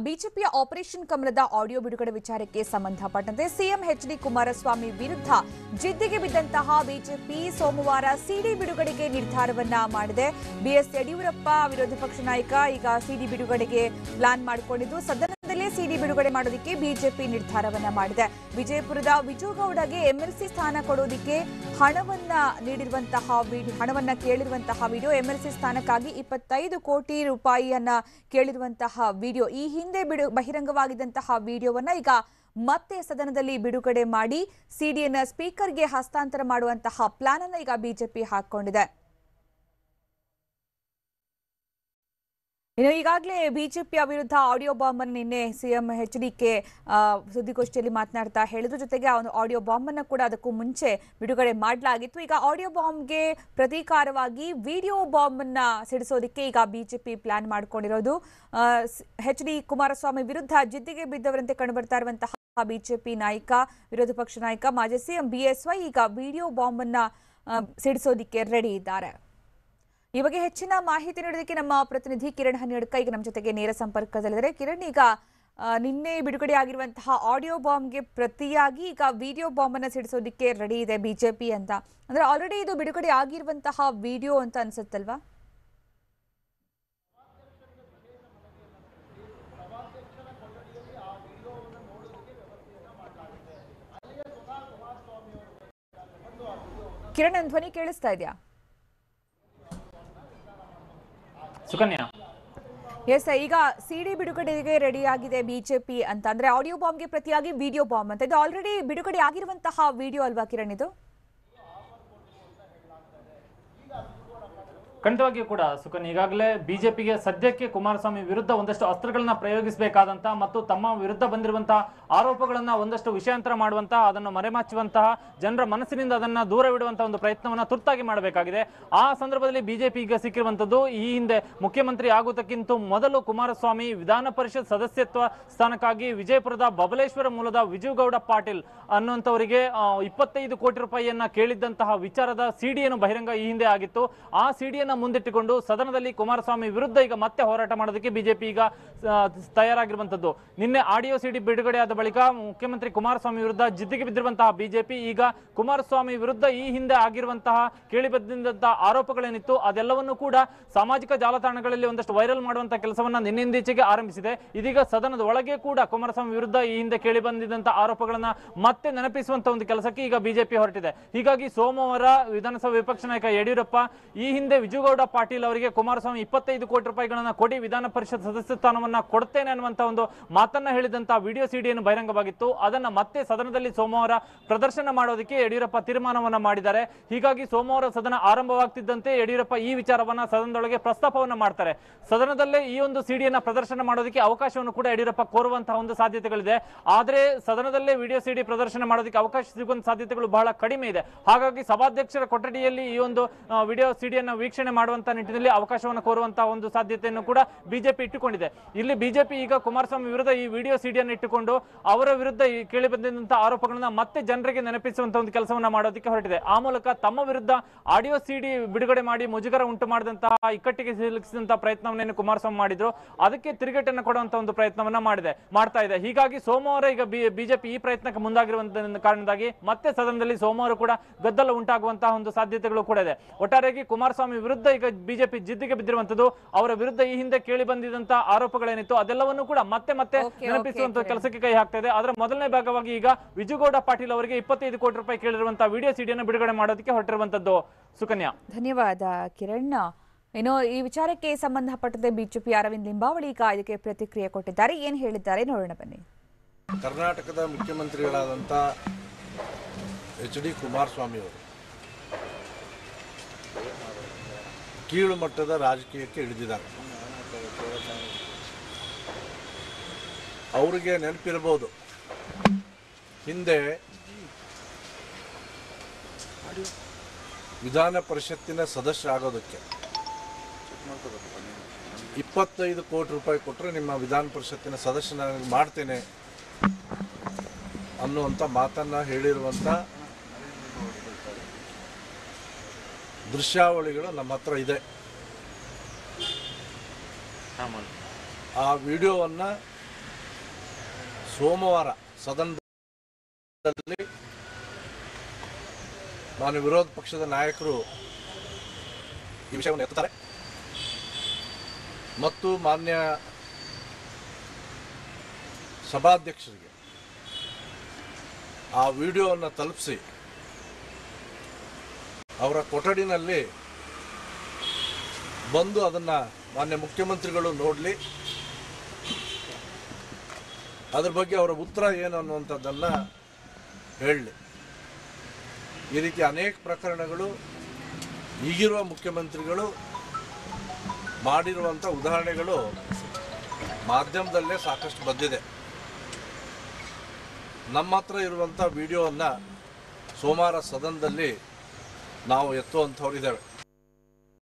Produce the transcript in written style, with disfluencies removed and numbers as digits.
ಬಿಜೆಪಿಯ ಆಪರೇಷನ್ ಕಮಲದ ಆಡಿಯೋ ಬಿಡುಗಡೆ ವಿಚಾರಕ್ಕೆ ಸಂಬಂಧಪಟ್ಟಂತೆ ಸಿಎಂ ಎಚ್ಡಿ ಕುಮಾರಸ್ವಾಮಿ ವಿರುದ್ಧ ಜಿದ್ದಿಗೆ ಬಿದ್ದಂತಹ ಬಿಜೆಪಿ ಸೋಮವಾರ ಸಿಡಿ ಬಿಡುಗಡೆಗೆ ನಿರ್ಧಾರವನ್ನ ಮಾಡಿದೆ. ಬಿಎಸ್ ಯಡಿಯೂರಪ್ಪ ವಿರೋಧ ಪಕ್ಷ ನಾಯಕ ಈಗ ಸಿಡಿ ಬಿಡುಗಡೆಗೆ ಪ್ಲಾನ್ ಮಾಡಿಕೊಂಡಿದ್ದು ಸದನದಲ್ಲೇ ಸಿಡಿ ಬಿಡುಗಡೆ ಮಾಡೋದಕ್ಕೆ ಬಿಜೆಪಿ ನಿರ್ಧಾರವನ್ನ ಮಾಡಿದೆ. ವಿಜಯಪುರದ ವಿಜುಗೌಡಗೆ ಎಂಎಲ್ಸಿ ಸ್ಥಾನ ಕೊಡೋದಕ್ಕೆ ಹಣವನ್ನ ಕೇಳಿರುವಂತಹ ವಿಡಿಯೋ, ಎಂಎಲ್ಸಿ ಸ್ಥಾನಕ್ಕಾಗಿ 25 ಕೋಟಿ ರೂಪಾಯಿಯನ್ನ ಕೇಳಿರುವಂತಹ ವಿಡಿಯೋ, ಈ ಹಿಂದೆ ಬಹಿರಂಗವಾಗಿದ್ದಂತಹ ವಿಡಿಯೋವನ್ನ ಈಗ ಮತ್ತೆ ಸದನದಲ್ಲಿ ಬಿಡುಗಡೆ ಮಾಡಿ ಸಿಡಿಯನ್ನ ಸ್ಪೀಕರ್ಗೆ ಹಸ್ತಾಂತರ ಮಾಡುವಂತಹ ಪ್ಲಾನ್ ಅನ್ನು ಈಗ ಬಿಜೆಪಿ ಹಾಕೊಂಡಿದೆ. ಇನ್ನು ಈಗಾಗಲೇ ಬಿಜೆಪಿಯ ವಿರುದ್ಧ ಆಡಿಯೋ ಬಾಂಬ್ ಅನ್ನು ನಿನ್ನೆ ಸಿಎಂ ಎಚ್ಡಿಕೆ ಸುದ್ದಿಗೋಷ್ಠಿಯಲ್ಲಿ ಮಾತನಾಡ್ತಾ ಹೇಳಿದ್ರು. ಜೊತೆಗೆ ಒಂದು ಆಡಿಯೋ ಬಾಂಬ್ ಅನ್ನು ಕೂಡ ಅದಕ್ಕೂ ಮುಂಚೆ ಬಿಡುಗಡೆ ಮಾಡಲಾಗಿತ್ತು. ಈಗ ಆಡಿಯೋ ಬಾಂಬ್ಗೆ ಪ್ರತೀಕಾರವಾಗಿ ವಿಡಿಯೋ ಬಾಂಬ್ ಅನ್ನ ಸಿಡಿಸೋದಕ್ಕೆ ಈಗ ಬಿಜೆಪಿ ಪ್ಲಾನ್ ಮಾಡಿಕೊಂಡಿರೋದು. ಎಚ್ಡಿ ಕುಮಾರಸ್ವಾಮಿ ವಿರುದ್ಧ ಜಿದ್ದಿಗೆ ಬಿದ್ದವರಂತೆ ಕಂಡುಬರ್ತಾ ಇರುವಂತಹ ಬಿಜೆಪಿ ನಾಯಕ, ವಿರೋಧ ಪಕ್ಷ ನಾಯಕ ಮಾಜಿ ಸಿಎಂ ಬಿಎಸ್ವೈ ಈಗ ವಿಡಿಯೋ ಬಾಂಬ್ ಅನ್ನ ಸಿಡಿಸೋದಕ್ಕೆ ರೆಡಿ ಇದ್ದಾರೆ. ಈ ಬಗ್ಗೆ ಹೆಚ್ಚಿನ ಮಾಹಿತಿ ನೀಡೋದಕ್ಕೆ ನಮ್ಮ ಪ್ರತಿನಿಧಿ ಕಿರಣ್ ಹನ್ನೆಡ್ಕ ಈಗ ನಮ್ಮ ಜೊತೆಗೆ ನೇರ ಸಂಪರ್ಕದಲ್ಲಿದ್ದಾರೆ. ಕಿರಣ್, ಈಗ ನಿನ್ನೆ ಬಿಡುಗಡೆ ಆಗಿರುವಂತಹ ಆಡಿಯೋ ಬಾಂಬ್ಗೆ ಪ್ರತಿಯಾಗಿ ಈಗ ವಿಡಿಯೋ ಬಾಂಬ್ ಅನ್ನ ಸಿಡಿಸೋದಕ್ಕೆ ರೆಡಿ ಇದೆ ಬಿಜೆಪಿ ಅಂತ, ಅಂದ್ರೆ ಆಲ್ರೆಡಿ ಇದು ಬಿಡುಗಡೆ ಆಗಿರುವಂತಹ ವಿಡಿಯೋ ಅಂತ ಅನ್ಸುತ್ತಲ್ವಾ? ಕಿರಣ್, ನನ್ನ ಧ್ವನಿ ಕೇಳಿಸ್ತಾ ಇದೆಯಾ? ಸುಕನ್ಯಾ, ಎಸ್, ಈಗ ಸಿಡಿ ಬಿಡುಗಡೆಗೆ ರೆಡಿ ಆಗಿದೆ ಬಿಜೆಪಿ ಅಂತ, ಅಂದ್ರೆ ಆಡಿಯೋ ಬಾಂಬ್ಗೆ ಪ್ರತಿಯಾಗಿ ವಿಡಿಯೋ ಬಾಂಬ್ ಅಂತ. ಇದು ಆಲ್ರೆಡಿ ಬಿಡುಗಡೆ ಆಗಿರುವಂತಹ ವಿಡಿಯೋ ಅಲ್ವಾ ಕಿರಣ್ ಇದು? ಖಂಡಿತವಾಗಿಯೂ ಕೂಡ ಸುಕನ್ಯಾ, ಈಗಾಗಲೇ ಬಿಜೆಪಿಗೆ ಸದ್ಯಕ್ಕೆ ಕುಮಾರಸ್ವಾಮಿ ವಿರುದ್ಧ ಒಂದಷ್ಟು ಅಸ್ತ್ರಗಳನ್ನ ಪ್ರಯೋಗಿಸಬೇಕಾದಂತಹ ಮತ್ತು ತಮ್ಮ ವಿರುದ್ಧ ಬಂದಿರುವಂತಹ ಆರೋಪಗಳನ್ನ ಒಂದಷ್ಟು ವಿಷಯಾಂತರ ಮಾಡುವಂತಹ, ಅದನ್ನು ಮರೆಮಾಚುವಂತಹ, ಜನರ ಮನಸ್ಸಿನಿಂದ ಅದನ್ನ ದೂರವಿಡುವಂತಹ ಒಂದು ಪ್ರಯತ್ನವನ್ನ ತುರ್ತಾಗಿ ಮಾಡಬೇಕಾಗಿದೆ. ಆ ಸಂದರ್ಭದಲ್ಲಿ ಬಿಜೆಪಿ ಈಗ ಸಿಕ್ಕಿರುವಂತದ್ದು, ಈ ಹಿಂದೆ ಮುಖ್ಯಮಂತ್ರಿ ಆಗುವುದಕ್ಕಿಂತ ಮೊದಲು ಕುಮಾರಸ್ವಾಮಿ ವಿಧಾನ ಪರಿಷತ್ ಸದಸ್ಯತ್ವ ಸ್ಥಾನಕ್ಕಾಗಿ ವಿಜಯಪುರದ ಬಬಲೇಶ್ವರ ಮೂಲದ ವಿಜುಗೌಡ ಪಾಟೀಲ್ ಅನ್ನುವಂಥವರಿಗೆ 25 ಕೋಟಿ ರೂಪಾಯಿಯನ್ನ ಕೇಳಿದ್ದಂತಹ ವಿಚಾರದ ಸಿಡಿಯನ್ನು ಬಹಿರಂಗ ಈ ಹಿಂದೆ ಆಗಿತ್ತು. ಆ ಸಿಡಿಯನ್ನ ಮುಂದಿಟ್ಟುಕೊಂಡು ಸದನದಲ್ಲಿ ಕುಮಾರಸ್ವಾಮಿ ವಿರುದ್ಧ ಈಗ ಮತ್ತೆ ಹೋರಾಟ ಮಾಡೋದಕ್ಕೆ ಬಿಜೆಪಿ ಈಗ ತಯಾರಾಗಿರುವಂತದ್ದು. ನಿನ್ನೆ ಆಡಿಯೋ ಸಿಡಿ ಬಿಡುಗಡೆಯಾದ ಬಳಿಕ ಮುಖ್ಯಮಂತ್ರಿ ಕುಮಾರಸ್ವಾಮಿ ವಿರುದ್ಧ ಜಿದ್ದಿಗೆ ಬಿದ್ದಿರುವಂತಹ ಬಿಜೆಪಿ ಈಗ ಕುಮಾರಸ್ವಾಮಿ ವಿರುದ್ಧ ಈ ಹಿಂದೆ ಆಗಿರುವಂತಹ ಕೇಳಿಬಂದಂತಹ ಆರೋಪಗಳೇನಿತ್ತು ಅದೆಲ್ಲವನ್ನೂ ಕೂಡ ಸಾಮಾಜಿಕ ಜಾಲತಾಣಗಳಲ್ಲಿ ಒಂದಷ್ಟು ವೈರಲ್ ಮಾಡುವಂತಹ ಕೆಲಸವನ್ನ ನಿನ್ನಿಂದೀಚೆಗೆ ಆರಂಭಿಸಿದೆ. ಇದೀಗ ಸದನದ ಒಳಗೆ ಕೂಡ ಕುಮಾರಸ್ವಾಮಿ ವಿರುದ್ಧ ಈ ಹಿಂದೆ ಕೇಳಿ ಬಂದಿದ್ದಂತಹ ಆರೋಪಗಳನ್ನ ಮತ್ತೆ ನೆನಪಿಸುವಂತಹ ಒಂದು ಕೆಲಸಕ್ಕೆ ಈಗ ಬಿಜೆಪಿ ಹೊರಟಿದೆ. ಹೀಗಾಗಿ ಸೋಮವಾರ ವಿಧಾನಸಭಾ ವಿಪಕ್ಷ ನಾಯಕ ಯಡಿಯೂರಪ್ಪ ಈ ಹಿಂದೆ ವಿಜುಗೌಡ ಪಾಟೀಲ್ ಅವರಿಗೆ ಕುಮಾರಸ್ವಾಮಿ 25 ಕೋಟಿ ರೂಪಾಯಿಗಳನ್ನ ಕೊಡಿ ವಿಧಾನ ಪರಿಷತ್ ಸದಸ್ಯ ಸ್ಥಾನವನ್ನ ಕೊಡ್ತೇನೆ ಅನ್ನುವಂತಹ ಒಂದು ಮಾತನ್ನ ಹೇಳಿದಂತಹ ವಿಡಿಯೋ ಸಿಡಿಯನ್ನು ಬಹಿರಂಗವಾಗಿತ್ತು. ಅದನ್ನ ಮತ್ತೆ ಸದನದಲ್ಲಿ ಸೋಮವಾರ ಪ್ರದರ್ಶನ ಮಾಡೋದಕ್ಕೆ ಯಡಿಯೂರಪ್ಪ ತೀರ್ಮಾನವನ್ನ ಮಾಡಿದ್ದಾರೆ. ಹೀಗಾಗಿ ಸೋಮವಾರ ಸದನ ಆರಂಭವಾಗ್ತಿದ್ದಂತೆ ಯಡಿಯೂರಪ್ಪ ಈ ವಿಚಾರವನ್ನ ಸದನದೊಳಗೆ ಪ್ರಸ್ತಾಪವನ್ನ ಮಾಡ್ತಾರೆ. ಸದನದಲ್ಲೇ ಈ ಒಂದು ಸಿಡಿಯನ್ನ ಪ್ರದರ್ಶನ ಮಾಡೋದಕ್ಕೆ ಅವಕಾಶವನ್ನು ಕೂಡ ಯಡಿಯೂರಪ್ಪ ಕೋರುವಂತಹ ಒಂದು ಸಾಧ್ಯತೆಗಳಿದೆ. ಆದ್ರೆ ಸದನದಲ್ಲೇ ವಿಡಿಯೋ ಸಿಡಿ ಪ್ರದರ್ಶನ ಮಾಡೋದಕ್ಕೆ ಅವಕಾಶ ಸಿಗುವಂತ ಸಾಧ್ಯತೆಗಳು ಬಹಳ ಕಡಿಮೆ ಇದೆ. ಹಾಗಾಗಿ ಸಭಾಧ್ಯಕ್ಷರ ಕೊಠಡಿಯಲ್ಲಿ ಈ ಒಂದು ವಿಡಿಯೋ ಸಿಡಿಯನ್ನ ವೀಕ್ಷಣೆ ಮಾಡುವಂತ ನಿಟ್ಟಿನಲ್ಲಿ ಅವಕಾಶವನ್ನು ಕೋರುವಂತಹ ಒಂದು ಸಾಧ್ಯತೆಯನ್ನು ಕೂಡ ಬಿಜೆಪಿ ಇಟ್ಟುಕೊಂಡಿದೆ. ಇಲ್ಲಿ ಬಿಜೆಪಿ ಈಗ ಕುಮಾರಸ್ವಾಮಿ ವಿರುದ್ಧ ಈ ವಿಡಿಯೋ ಸಿಡಿಯನ್ನು ಇಟ್ಟುಕೊಂಡು ಅವರ ವಿರುದ್ಧ ಕೇಳಿ ಬಂದಿದ್ದಂತಹ ಆರೋಪಗಳನ್ನ ಮತ್ತೆ ಜನರಿಗೆ ನೆನಪಿಸುವಂತಹ ಒಂದು ಕೆಲಸವನ್ನ ಮಾಡೋದಕ್ಕೆ ಹೊರಟಿದೆ. ಆ ಮೂಲಕ ತಮ್ಮ ವಿರುದ್ಧ ಆಡಿಯೋ ಸಿಡಿ ಬಿಡುಗಡೆ ಮಾಡಿ ಮುಜುಗರ ಉಂಟು ಮಾಡಿದಂತಹ, ಇಕ್ಕಟ್ಟಿಗೆ ಸಿಲುಕಿಸಿದಂತಹ ಪ್ರಯತ್ನವನ್ನೇನು ಕುಮಾರಸ್ವಾಮಿ ಮಾಡಿದ್ರು ಅದಕ್ಕೆ ತಿರುಗೇಟನ್ನು ಕೊಡುವಂತಹ ಒಂದು ಪ್ರಯತ್ನವನ್ನ ಮಾಡ್ತಾ ಇದೆ. ಹೀಗಾಗಿ ಸೋಮವಾರ ಈಗ ಬಿಜೆಪಿ ಈ ಪ್ರಯತ್ನಕ್ಕೆ ಮುಂದಾಗಿರುವಂತಹ ಕಾರಣದಿಂದಾಗಿ ಮತ್ತೆ ಸದನದಲ್ಲಿ ಸೋಮವಾರ ಕೂಡ ಗದ್ದಲ ಉಂಟಾಗುವಂತಹ ಒಂದು ಸಾಧ್ಯತೆಗಳು ಕೂಡ ಇದೆ. ಒಟ್ಟಾರೆಯಾಗಿ ಕುಮಾರಸ್ವಾಮಿ ವಿರುದ್ಧ ಈಗ ಬಿಜೆಪಿ ಜಿದ್ದಿಗೆ ಬಿದ್ದಿರುವಂತದ್ದು, ಅವರ ವಿರುದ್ಧ ಈ ಹಿಂದೆ ಕೇಳಿ ಬಂದಿದ್ದಂತಹ ಆರೋಪಗಳೇನಿತ್ತು ಅದೆಲ್ಲವನ್ನು ಕೂಡ ಮತ್ತೆ ನೆನಪಿಸುವಂತಹ ಕೆಲಸಕ್ಕೆ ಕೈ ಹಾಕ್ತಾ ಇದೆ. ಅದರ ಮೊದಲನೇ ಭಾಗವಾಗಿ ಈಗ ವಿಜುಗೌಡ ಪಾಟೀಲ್ ಅವರಿಗೆ 25 ಕೋಟಿ ರೂಪಾಯಿ ಕೇಳಿರುವಂತಹ ವಿಡಿಯೋ ಸಿಡಿಯನ್ನು ಬಿಡುಗಡೆ ಮಾಡೋದಕ್ಕೆ ಹೊರಟಿರುವಂತದ್ದು. ಸುಕನ್ಯಾ, ಧನ್ಯವಾದ ಕಿರಣ್. ಇನ್ನು ಈ ವಿಚಾರಕ್ಕೆ ಸಂಬಂಧಪಟ್ಟಂತೆ ಬಿಜೆಪಿ ಅರವಿಂದ್ ಲಿಂಬಾವಳಿ ಈಗ ಇದಕ್ಕೆ ಪ್ರತಿಕ್ರಿಯೆ ಕೊಟ್ಟಿದ್ದಾರೆ. ಏನ್ ಹೇಳಿದ್ದಾರೆ ನೋಡೋಣ ಬನ್ನಿ. ಕರ್ನಾಟಕದ ಮುಖ್ಯಮಂತ್ರಿಗಳಾದಂಥ ಎಚ್.ಡಿ. ಕುಮಾರಸ್ವಾಮಿ ಅವರು ಕೀಳು ಮಟ್ಟದ ರಾಜಕೀಯಕ್ಕೆ ಇಳಿದಿದ್ದಾರೆ. ಅವರಿಗೆ ನೆನಪಿರಬಹುದು, ಹಿಂದೆ ವಿಧಾನ ಪರಿಷತ್ತಿನ ಸದಸ್ಯರಾಗೋದಕ್ಕೆ 25 ಕೋಟಿ ರೂಪಾಯಿ ಕೊಟ್ಟರೆ ನಿಮ್ಮ ವಿಧಾನ ಪರಿಷತ್ತಿನ ಸದಸ್ಯನಾಗಿ ಮಾಡ್ತೇನೆ ಅನ್ನುವಂಥ ಮಾತನ್ನು ಹೇಳಿರುವಂಥ ದೃಶ್ಯಾವಳಿಗಳು ನಮ್ಮ ಹತ್ರ ಇದೆ. ಆ ವಿಡಿಯೋವನ್ನು ಸೋಮವಾರ ಸದನದಲ್ಲಿ ನಾನು ವಿರೋಧ ಪಕ್ಷದ ನಾಯಕರು ಈ ವಿಷಯವನ್ನು ಎತ್ತುತ್ತಾರೆ ಮತ್ತು ಮಾನ್ಯ ಸಭಾಧ್ಯಕ್ಷರಿಗೆ ಆ ವಿಡಿಯೋವನ್ನು ತಲುಪಿಸಿ ಅವರ ಕೊಠಡಿನಲ್ಲಿ ಬಂದು ಅದನ್ನು ಮಾನ್ಯ ಮುಖ್ಯಮಂತ್ರಿಗಳು ನೋಡಲಿ, ಅದ್ರ ಬಗ್ಗೆ ಅವರ ಉತ್ತರ ಏನು ಅನ್ನುವಂಥದ್ದನ್ನು ಹೇಳಲಿ. ಈ ರೀತಿ ಅನೇಕ ಪ್ರಕರಣಗಳು ಈಗಿರುವ ಮುಖ್ಯಮಂತ್ರಿಗಳು ಮಾಡಿರುವಂಥ ಉದಾಹರಣೆಗಳು ಮಾಧ್ಯಮದಲ್ಲೇ ಸಾಕಷ್ಟು ಬಂದಿದೆ. ನಮ್ಮ ಹತ್ರ ಇರುವಂಥ ವಿಡಿಯೋವನ್ನು ಸೋಮವಾರ ಸದನದಲ್ಲಿ ನಾವು ಎತ್ತುವಂಥವ್ರು ಇದ್ದೇವೆ.